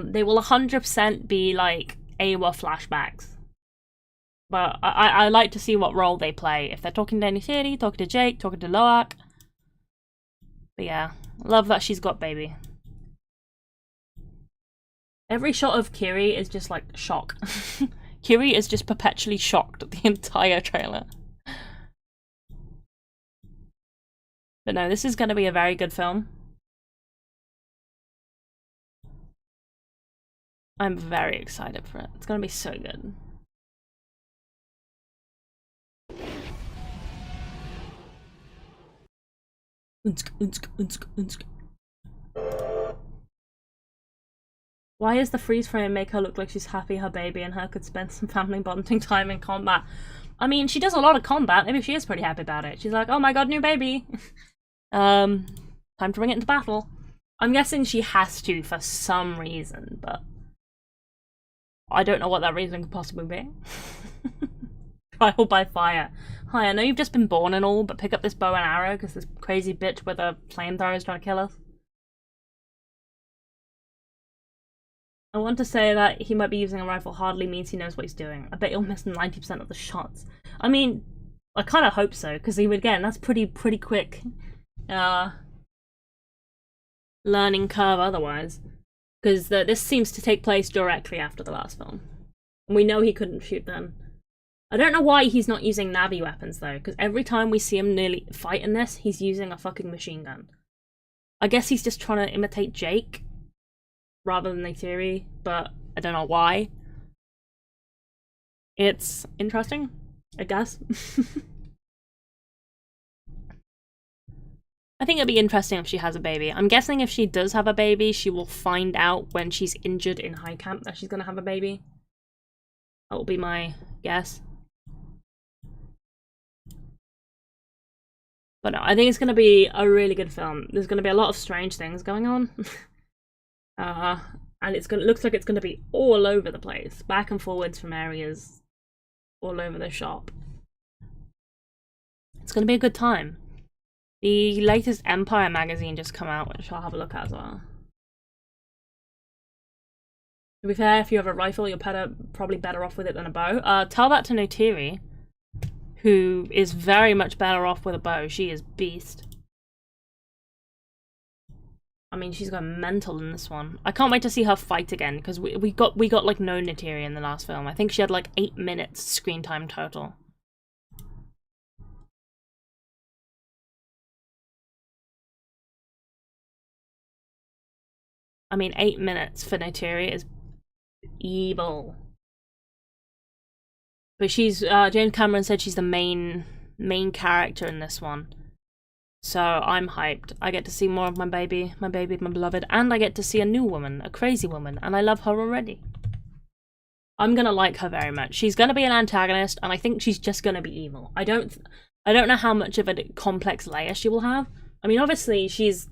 They will 100% be like Eywa flashbacks. But I like to see what role they play. If they're talking to Neytiri, talking to Jake, talking to Loak. But yeah, love that she's got baby. Every shot of Kiri is just like shock. Kiri is just perpetually shocked the entire trailer. But no, this is going to be a very good film. I'm very excited for it. It's gonna be so good. Why is the freeze frame make her look like she's happy her baby and her could spend some family bonding time in combat? I mean, she does a lot of combat. Maybe she is pretty happy about it. She's like, oh my god, new baby. Time to bring it into battle. I'm guessing she has to for some reason, but I don't know what that reason could possibly be. Trial by fire. Hi, I know you've just been born and all, but pick up this bow and arrow because this crazy bitch with a flamethrower is trying to kill us. I want to say that he might be using a rifle hardly means he knows what he's doing. I bet he'll miss 90% of the shots. I mean, I kind of hope so, because again, that's pretty quick learning curve otherwise. Because this seems to take place directly after the last film. And we know he couldn't shoot then. I don't know why he's not using Navi weapons though, because every time we see him nearly fight in this, he's using a fucking machine gun. I guess he's just trying to imitate Jake rather than Neytiri, but I don't know why. It's interesting, I guess. I think it'd be interesting if she has a baby. I'm guessing if she does have a baby, she will find out when she's injured in high camp that she's gonna have a baby. That will be my guess. But no, I think it's gonna be a really good film. There's gonna be a lot of strange things going on. And looks like it's gonna be all over the place. Back and forwards from areas all over the shop. It's gonna be a good time. The latest Empire magazine just come out, which I'll have a look at as well. To be fair, if you have a rifle, you're probably better off with it than a bow. Tell that to Neytiri, who is very much better off with a bow. She is beast. I mean, she's gone mental in this one. I can't wait to see her fight again, because we got like no Neytiri in the last film. I think she had like 8 minutes screen time total. I mean, 8 minutes for Neytiri is evil. But she's James Cameron said she's the main character in this one. So I'm hyped. I get to see more of my baby, my beloved, and I get to see a new woman, a crazy woman, and I love her already. I'm gonna like her very much. She's gonna be an antagonist, and I think she's just gonna be evil. I don't know how much of a complex layer she will have. I mean, obviously she's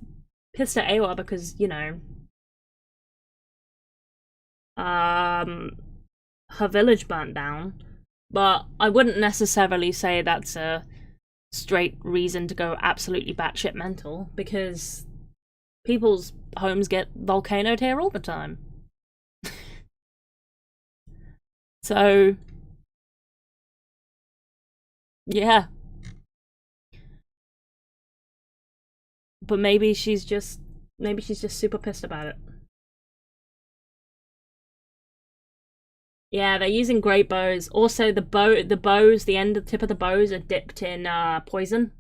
pissed at Eywa because, you know, her village burnt down, but I wouldn't necessarily say that's a straight reason to go absolutely batshit mental, because people's homes get volcanoed here all the time. So yeah, but maybe she's just super pissed about it. Yeah, they're using great bows. Also, the tip of the bows are dipped in poison.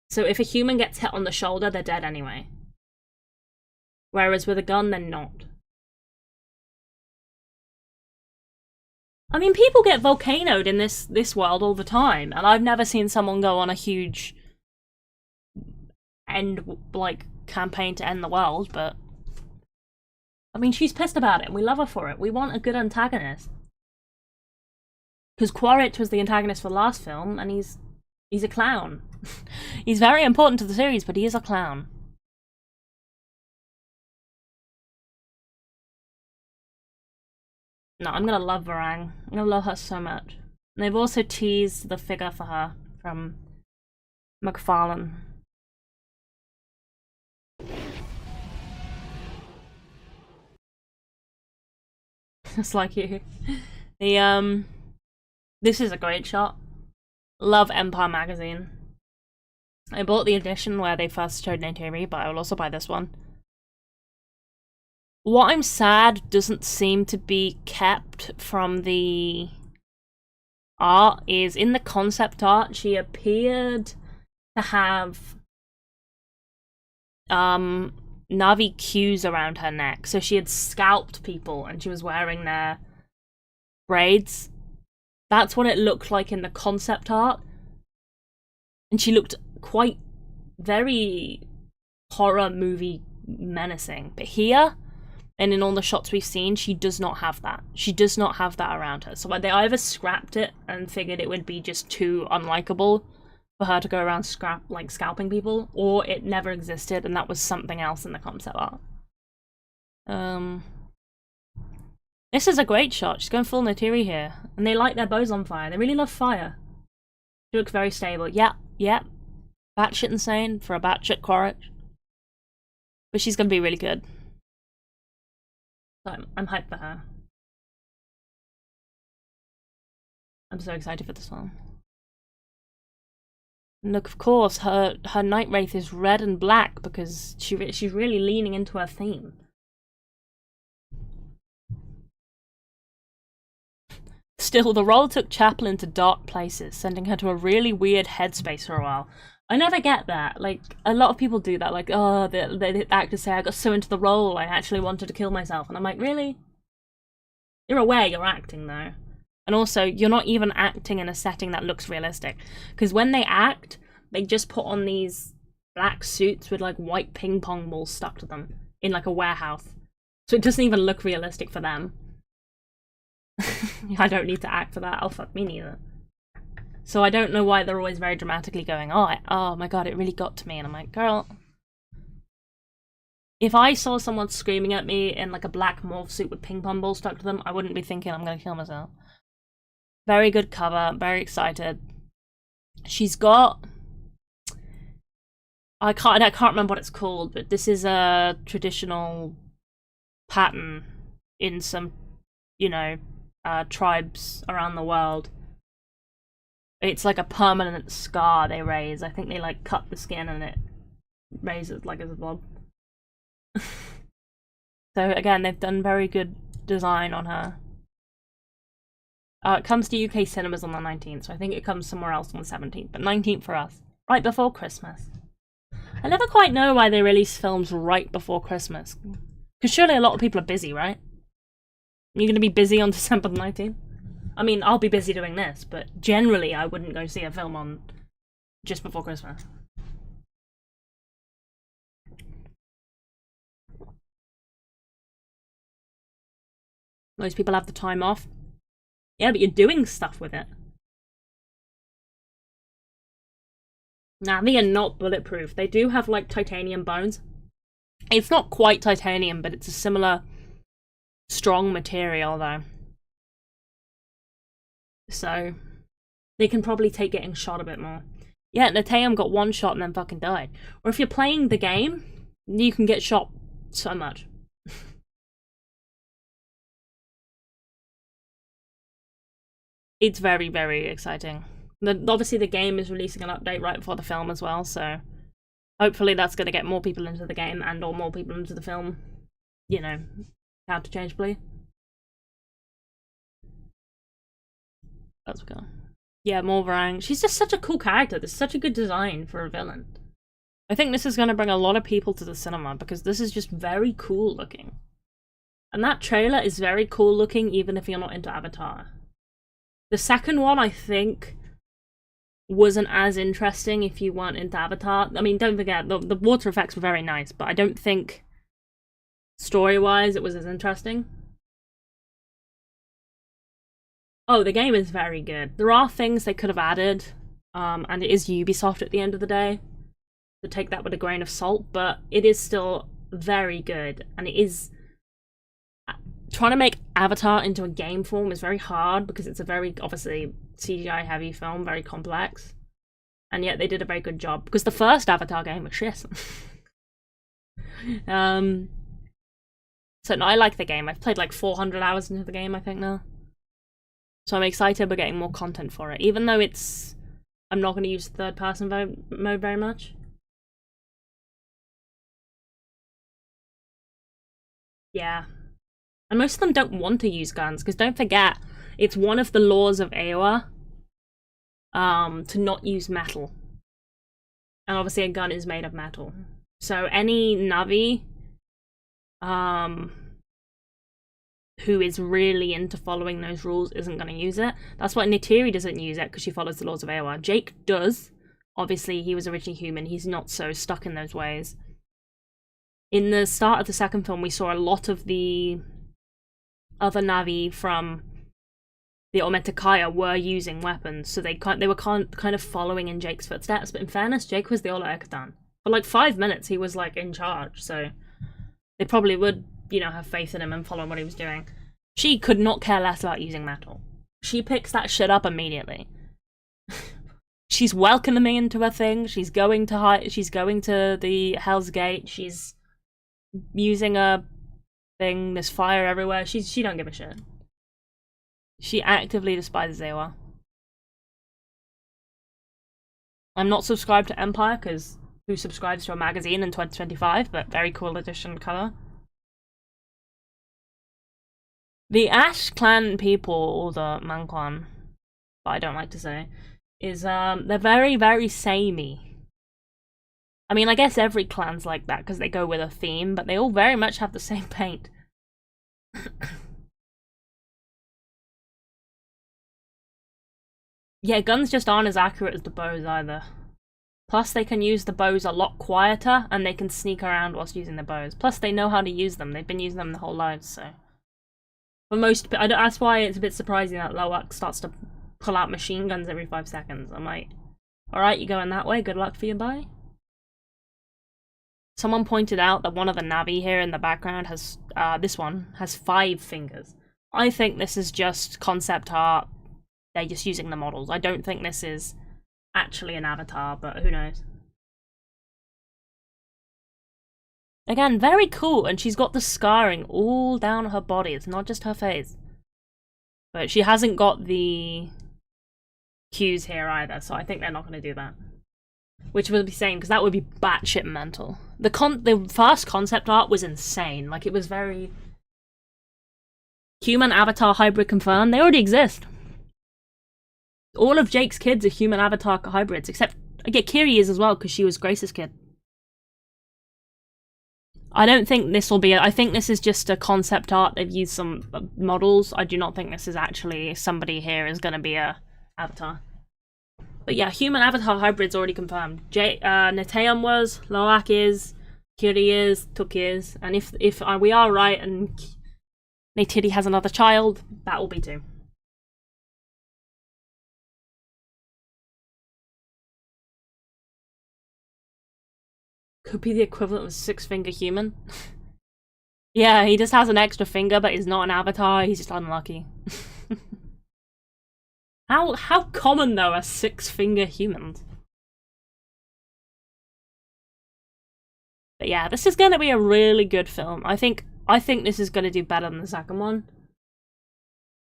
So if a human gets hit on the shoulder, they're dead anyway. Whereas with a gun, they're not. I mean, people get volcanoed in this world all the time, and I've never seen someone go on a huge campaign to end the world, but I mean, she's pissed about it, and we love her for it. We want a good antagonist. Because Quaritch was the antagonist for the last film, and he's a clown. He's very important to the series, but he is a clown. No, I'm gonna love Varang. I'm gonna love her so much. And they've also teased the figure for her from McFarlane. Just like you. This is a great shot. Love Empire magazine. I bought the edition where they first showed Neytiri, but I will also buy this one. What I'm sad doesn't seem to be kept from the art is in the concept art she appeared to have Navi queues around her neck. So she had scalped people and she was wearing their braids. That's what it looked like in the concept art. And she looked quite very horror movie menacing. But here, and in all the shots we've seen, she does not have that. She does not have that around her. So they either scrapped it and figured it would be just too unlikable for her to go around scalping people, or it never existed and that was something else in the concept art. This is a great shot. She's going full Neytiri here. And they light their bows on fire. They really love fire. She looks very stable. Yep. Batshit insane for a batshit Quaritch. But she's gonna be really good. So I'm hyped for her. I'm so excited for this one. And look, of course, her Night Wraith is red and black because she's really leaning into her theme. Still, the role took Chapel into dark places, sending her to a really weird headspace for a while. I never get that. Like, a lot of people do that. Like, oh, the actors say, I got so into the role, I actually wanted to kill myself. And I'm like, really? You're aware you're acting, though. And also, you're not even acting in a setting that looks realistic. Because when they act, they just put on these black suits with, like, white ping pong balls stuck to them in, like, a warehouse. So it doesn't even look realistic for them. I don't need to act for that. Oh, fuck me neither. So I don't know why they're always very dramatically going, oh my god, it really got to me. And I'm like, girl, if I saw someone screaming at me in like a black morph suit with ping pong balls stuck to them, I wouldn't be thinking I'm gonna kill myself. Very good cover, very excited. She's got... I can't remember what it's called, but this is a traditional pattern in some, you know, tribes around the world. It's like a permanent scar they raise. I think they like cut the skin and it raises like as a blob. So again, they've done very good design on her. It comes to UK cinemas on the 19th, so I think it comes somewhere else on the 17th, but 19th for us. Right before Christmas. I never quite know why they release films right before Christmas. Because surely a lot of people are busy, right? You're going to be busy on December the 19th? I mean, I'll be busy doing this, but generally I wouldn't go see a film on just before Christmas. Most people have the time off. Yeah, but you're doing stuff with it. Now, they are not bulletproof. They do have, like, titanium bones. It's not quite titanium, but it's a similar strong material, though. So, they can probably take getting shot a bit more. Yeah, Neteyam got one shot and then fucking died. Or if you're playing the game, you can get shot so much. It's very, very exciting. Obviously, the game is releasing an update right before the film as well, so hopefully that's going to get more people into the game and or more people into the film, you know, interchangeably. Let's go. Yeah, more Varang. She's just such a cool character. There's such a good design for a villain. I think this is going to bring a lot of people to the cinema because this is just very cool looking. And that trailer is very cool looking even if you're not into Avatar. The second one, I think, wasn't as interesting if you weren't into Avatar. I mean, don't forget, the water effects were very nice, but I don't think story-wise it was as interesting. Oh, the game is very good. There are things they could have added, and it is Ubisoft at the end of the day, so take that with a grain of salt, but it is still very good, and it is... Trying to make Avatar into a game form is very hard because it's a very, obviously, CGI-heavy film, very complex, and yet they did a very good job, because the first Avatar game was shit. So, no, I like the game. I've played like 400 hours into the game, I think, now. So I'm excited we're getting more content for it, even though it's... I'm not going to use third-person mode very much. Yeah. And most of them don't want to use guns, because don't forget, it's one of the laws of Eywa to not use metal. And obviously a gun is made of metal. So any Na'vi who is really into following those rules isn't going to use it. That's why Neytiri doesn't use it, because she follows the laws of Eywa. Jake does. Obviously, he was originally human. He's not so stuck in those ways. In the start of the second film, we saw a lot of the other Na'vi from the Ometakaya were using weapons, so they were kind of following in Jake's footsteps. But in fairness, Jake was the Ola Ekatan. For like 5 minutes, he was like in charge, so they probably would, you know, have faith in him and follow what he was doing. She could not care less about using metal. She picks that shit up immediately. She's welcoming into her thing. She's going to the Hell's Gate. She's using a thing. There's fire everywhere. She don't give a shit. She actively despises Eywa. I'm not subscribed to Empire, because who subscribes to a magazine in 2025? But very cool edition cover. The Ash Clan people, or the Manquan, but I don't like to say, is they're very, very samey. I mean, I guess every clan's like that because they go with a theme, but they all very much have the same paint. Yeah, guns just aren't as accurate as the bows either. Plus, they can use the bows a lot quieter, and they can sneak around whilst using the bows. Plus, they know how to use them. They've been using them their whole lives, so... that's why it's a bit surprising that Lowak starts to pull out machine guns every 5 seconds. I'm like, alright, you're going that way, good luck for you, bye. Someone pointed out that one of the Na'vi here in the background has, this one, has 5 fingers. I think this is just concept art. They're just using the models. I don't think this is actually an avatar, but who knows. Again, very cool, and she's got the scarring all down her body. It's not just her face. But she hasn't got the cues here either, so I think they're not going to do that. Which would be insane, because that would be batshit mental. The first concept art was insane. Like, it was very... Human avatar hybrid confirmed. They already exist. All of Jake's kids are human avatar hybrids, except... Kiri is as well, because she was Grace's kid. I don't think this will be... I think this is just a concept art. They've used some models. I do not think this is actually... Somebody here is going to be a avatar. But yeah, human avatar hybrids already confirmed. Neteyam was, Lowak is, Kiri is, Tuk is, and if we are right and Neytiri has another child, that will be 2. Could be the equivalent of a 6-finger human. Yeah, he just has an extra finger, but he's not an avatar, he's just unlucky. How common, though, are 6-finger humans? But yeah, this is going to be a really good film. I think this is going to do better than the second one.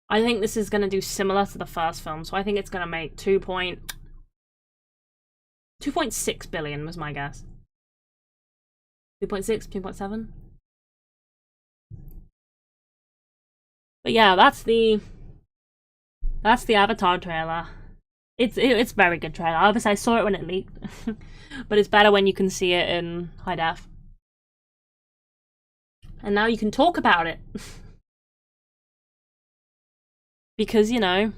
I think this is going to do similar to the first film, so I think it's going to make 2.6 billion was my guess. 2.6, 2.7? But yeah, that's the Avatar trailer. It's very good trailer. Obviously, I saw it when it leaked, but it's better when you can see it in high def. And now you can talk about it. Because, you know,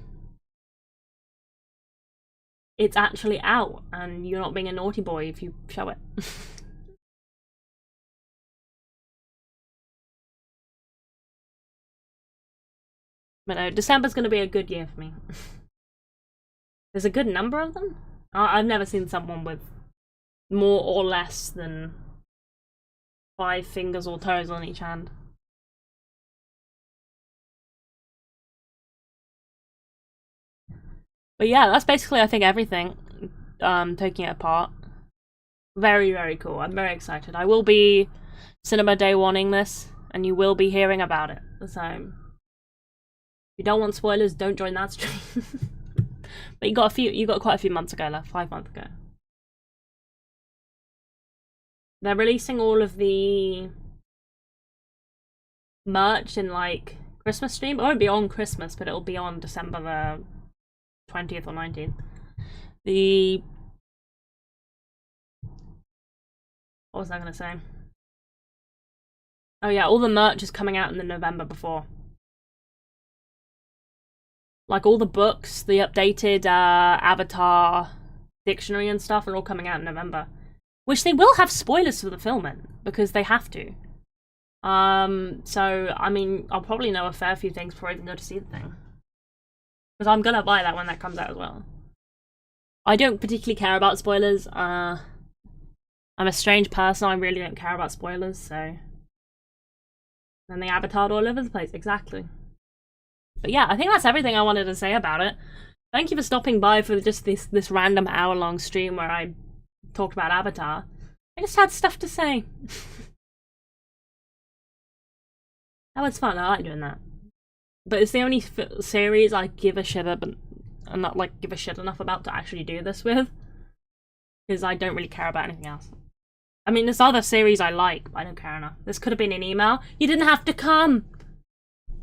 it's actually out, and you're not being a naughty boy if you show it. But no, December's going to be a good year for me. There's a good number of them. I've never seen someone with more or less than 5 fingers or toes on each hand. But yeah, that's basically, I think, everything. Taking it apart. Very, very cool. I'm very excited. I will be Cinema Day wanting this, and you will be hearing about it. So, if you don't want spoilers, don't join that stream. But you got quite a few months ago left, 5 months ago. They're releasing all of the merch in like Christmas stream. It won't be on Christmas, but it'll be on December the 20th or 19th. What was I gonna say? Oh yeah, all the merch is coming out in the November before. Like all the books, the updated Avatar dictionary and stuff are all coming out in November. Which they will have spoilers for the film in, because they have to. So, I mean, I'll probably know a fair few things before I even go to see the thing. Because I'm gonna buy that when that comes out as well. I don't particularly care about spoilers. I'm a strange person, I really don't care about spoilers, so... And the Avatar all over the place, exactly. But yeah, I think that's everything I wanted to say about it. Thank you for stopping by for just this random hour-long stream where I talked about Avatar. I just had stuff to say. That was fun, I like doing that. But it's the only series I give a shit about, and not like give a shit enough about to actually do this with. Because I don't really care about anything else. I mean, there's other series I like, but I don't care enough. This could have been an email. You didn't have to come!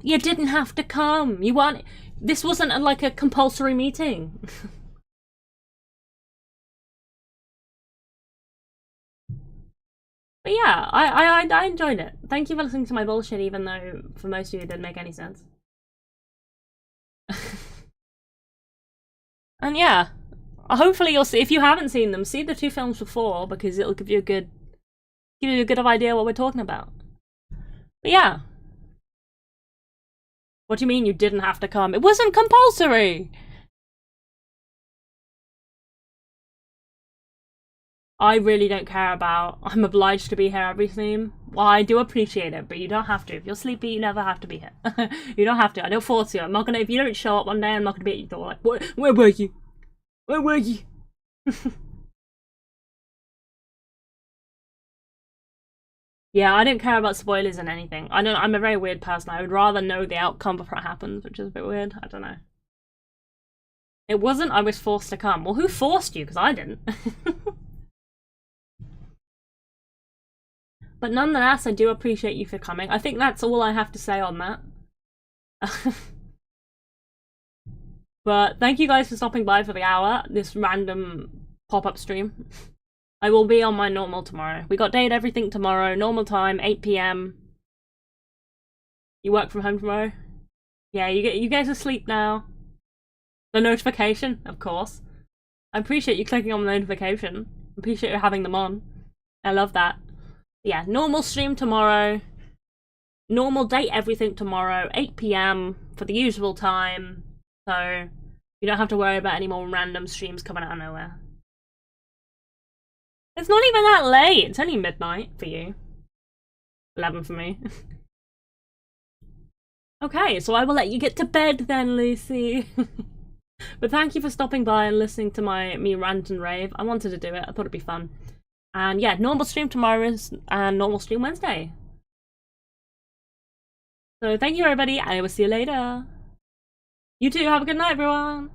You didn't have to come! You want... This wasn't like a compulsory meeting. But yeah, I enjoyed it. Thank you for listening to my bullshit, even though for most of you it didn't make any sense. And yeah, hopefully you'll see, if you haven't seen them, see the 2 films before, because it'll give you a good idea what we're talking about. But yeah. What do you mean you didn't have to come? It wasn't compulsory! I really don't care about I'm obliged to be here every stream. Well, I do appreciate it, but you don't have to. If you're sleepy, you never have to be here. You don't have to. I don't force you. I'm not gonna, if you don't show up one day, I'm not gonna be at your door like, where were you? Where were you? Yeah, I don't care about spoilers and anything. I'm a very weird person. I would rather know the outcome before it happens, which is a bit weird. I don't know. It wasn't I was forced to come. Well, who forced you? Because I didn't. But nonetheless, I do appreciate you for coming. I think that's all I have to say on that. But thank you guys for stopping by for the hour, this random pop-up stream. I will be on my normal tomorrow. We got Date Everything tomorrow, normal time, 8 PM. You work from home tomorrow? Yeah, you guys asleep now. The notification, of course. I appreciate you clicking on the notification. I appreciate you having them on. I love that. Yeah, normal stream tomorrow. Normal Date Everything tomorrow, 8 PM for the usual time. So you don't have to worry about any more random streams coming out of nowhere. It's not even that late. It's only midnight for you. 11 for me. Okay, so I will let you get to bed then, Lucy. But thank you for stopping by and listening to me rant and rave. I wanted to do it. I thought it'd be fun. And yeah, normal stream tomorrow and normal stream Wednesday. So thank you everybody, I will see you later. You too, have a good night everyone.